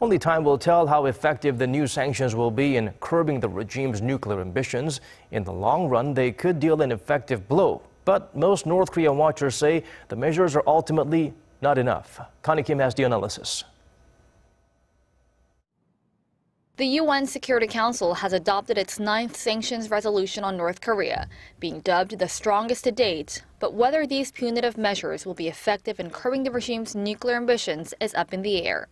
Only time will tell how effective the new sanctions will be in curbing the regime's nuclear ambitions. In the long run, they could deal an effective blow. But most North Korean watchers say the measures are ultimately not enough. Connie Kim has the analysis. The UN Security Council has adopted its 9th sanctions resolution on North Korea, being dubbed the strongest to date. But whether these punitive measures will be effective in curbing the regime's nuclear ambitions is up in the air.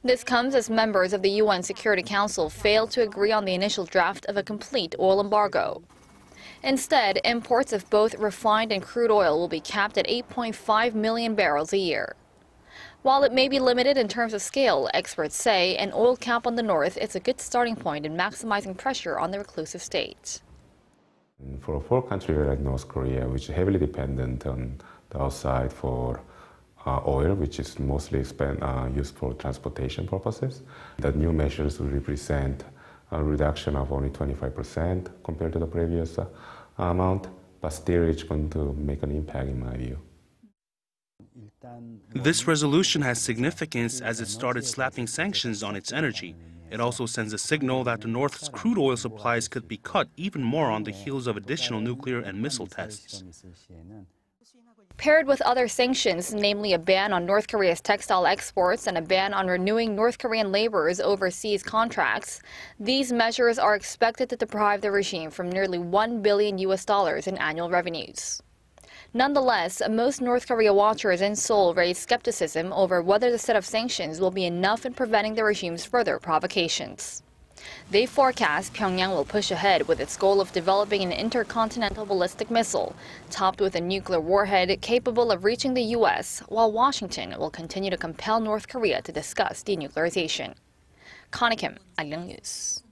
This comes as members of the UN Security Council failed to agree on the initial draft of a complete oil embargo. Instead, imports of both refined and crude oil will be capped at 8.5 million barrels a year. While it may be limited in terms of scale, experts say an oil cap on the north is a good starting point in maximizing pressure on the reclusive state. For a poor country like North Korea, which is heavily dependent on the outside for oil, which is mostly used for transportation purposes, the new measures will represent a reduction of only 25% compared to the previous amount, but still it's going to make an impact in my view. This resolution has significance as it started slapping sanctions on its energy. It also sends a signal that the North's crude oil supplies could be cut even more on the heels of additional nuclear and missile tests. Paired with other sanctions, namely a ban on North Korea's textile exports and a ban on renewing North Korean laborers' overseas contracts, these measures are expected to deprive the regime from nearly $1 billion in annual revenues. Nonetheless, most North Korea watchers in Seoul raise skepticism over whether the set of sanctions will be enough in preventing the regime's further provocations. They forecast Pyongyang will push ahead with its goal of developing an intercontinental ballistic missile, topped with a nuclear warhead capable of reaching the U.S., while Washington will continue to compel North Korea to discuss denuclearization. Connie Kim, Arirang News.